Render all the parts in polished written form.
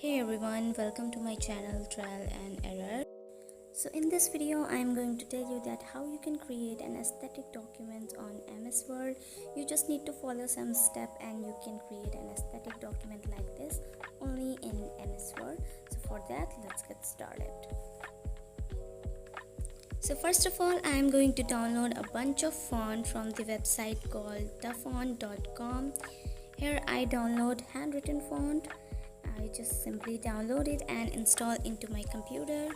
Hey everyone, welcome to my channel Trial and Error. So in this video I am going to tell you that how you can create an aesthetic document on MS Word. You just need to follow some step and you can create an aesthetic document like this only in MS Word. So for that, let's get started. So first of all, I am going to download a bunch of font from the website called thefont.com. Here I download handwritten font. I just simply download it and install into my computer.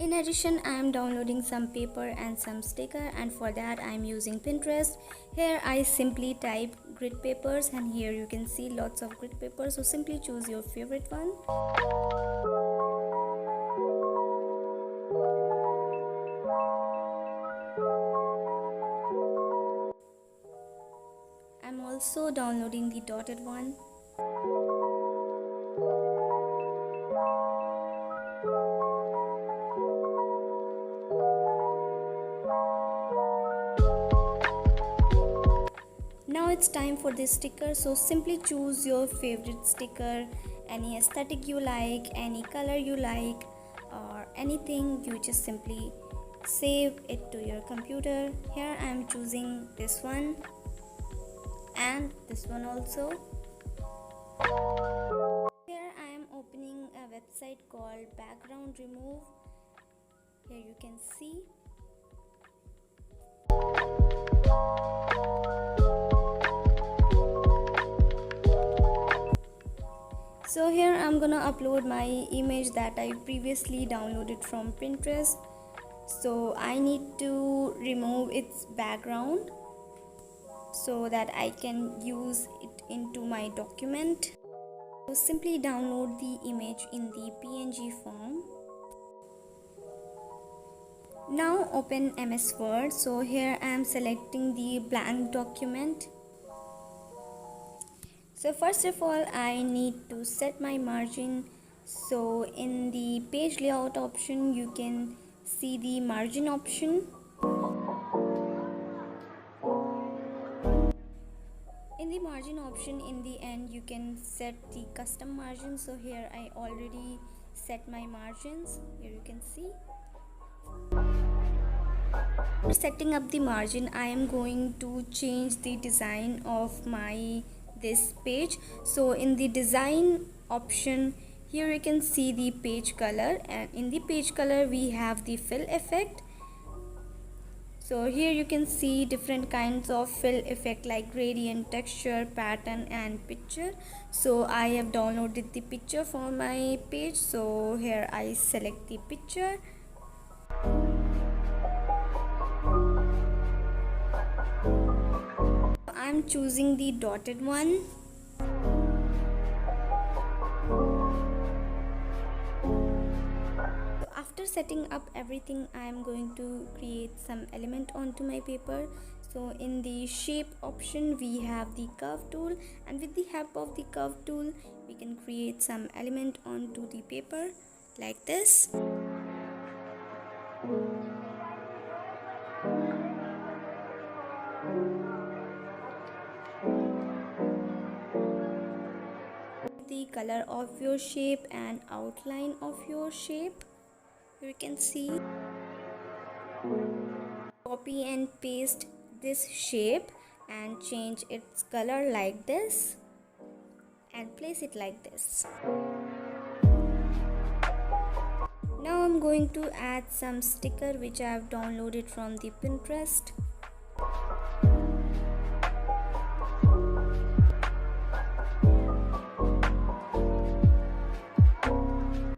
In addition, I am downloading some paper and some sticker, and for that I am using Pinterest. Here I simply type grid papers and here you can see lots of grid papers, so simply choose your favorite one. I'm also downloading the dotted one. Now it's time for this sticker, so simply choose your favorite sticker, any aesthetic you like, any color you like, or anything. You just simply save it to your computer. Here I am choosing this one and this one also. Here I am opening a website called Background Remove. Here you can see. So here I'm gonna upload my image that I previously downloaded from Pinterest. So I need to remove its background so that I can use it into my document. So simply download the image in the PNG form. Now open MS Word. So here I am selecting the blank document. So first of all, I need to set my margin. So in the page layout option, you can see the margin option. In the margin option, in the end, you can set the custom margin. So here I already set my margins. Here you can see. For setting up the margin, I am going to change the design of this page. So in the design option, here you can see the page color, and in the page color we have the fill effect. So here you can see different kinds of fill effect like gradient, texture, pattern and picture. So I have downloaded the picture for my page, so here I select the picture. I'm choosing the dotted one. After setting up everything, I am going to create some element onto my paper. So in the shape option we have the curve tool, and with the help of the curve tool we can create some element onto the paper like this. The color of your shape and outline of your shape. You can see. Copy and paste this shape and change its color like this and place it like this. Now I'm going to add some sticker which I have downloaded from the Pinterest.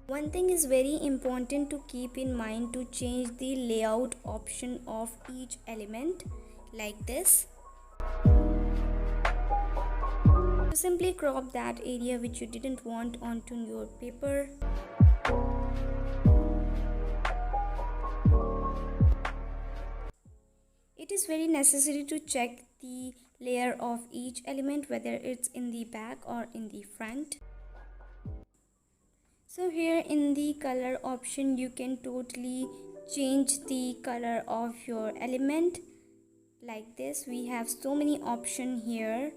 One thing is very important to keep in mind to change the layout option of each element like this. So simply crop that area which you didn't want onto your paper. It is very necessary to check the layer of each element, whether it's in the back or in the front. So here in the color option you can totally change the color of your element. Like this, we have so many options here.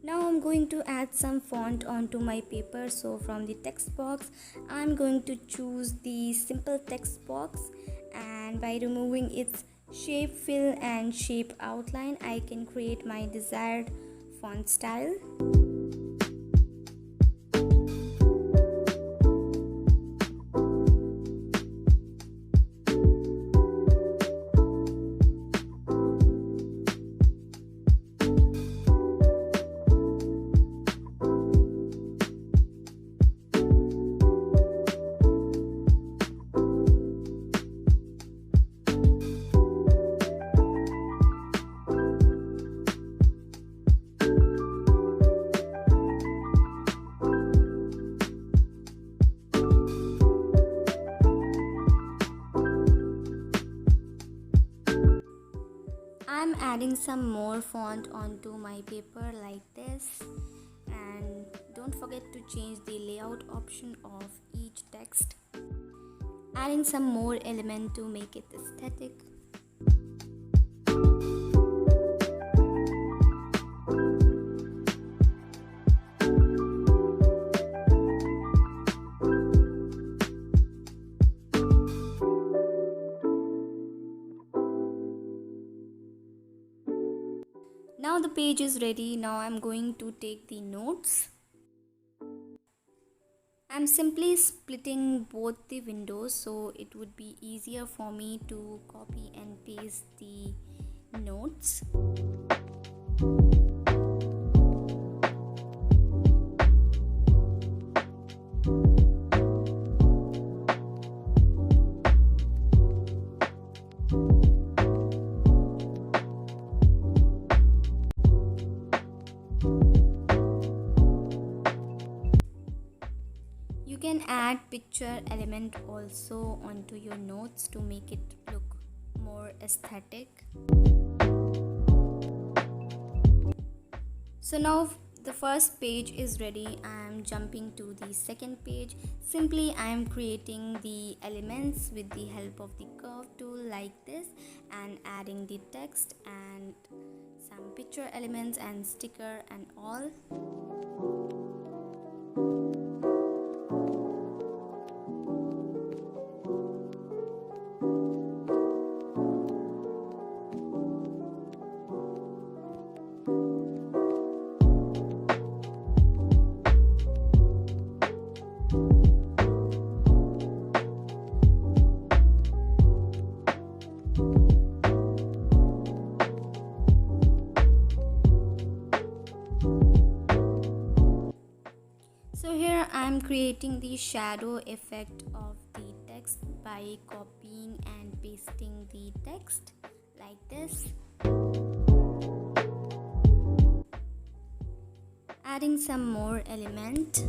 Now I'm going to add some font onto my paper. So from the text box, I'm going to choose the simple text box, and by removing its shape fill and shape outline, I can create my desired font style. I'm adding some more font onto my paper like this, and don't forget to change the layout option of each text, adding some more element to make it aesthetic. Now the page is ready. Now I'm going to take the notes. I'm simply splitting both the windows so it would be easier for me to copy and paste the notes. You can add picture element also onto your notes to make it look more aesthetic. So now the first page is ready. I am jumping to the second page. Simply I am creating the elements with the help of the curve tool like this, and adding the text and some picture elements and sticker and all. So here I am creating the shadow effect of the text by copying and pasting the text like this. Adding some more element.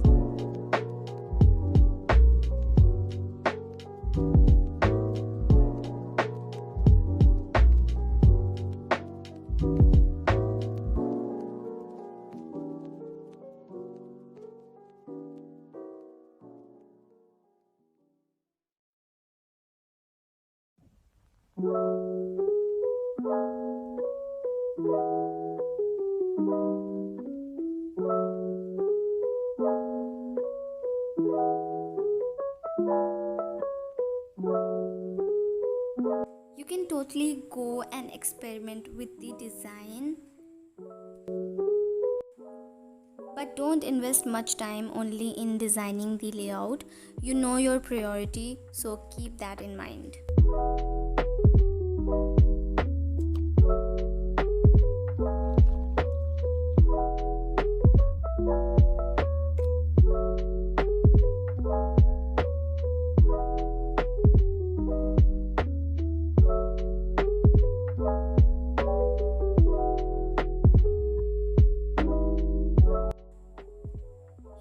You can totally go and experiment with the design, but don't invest much time only in designing the layout. You know your priority, so keep that in mind.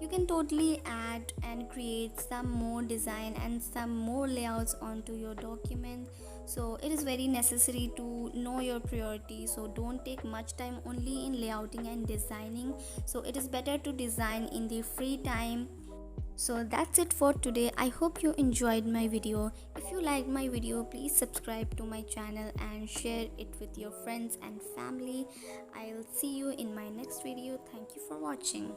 You can totally add and create some more design and some more layouts onto your document. So it is very necessary to know your priorities, so don't take much time only in layouting and designing. So it is better to design in the free time. So that's it for today. I hope you enjoyed my video. If you liked my video, please subscribe to my channel and share it with your friends and family. I'll see you in my next video. Thank you for watching.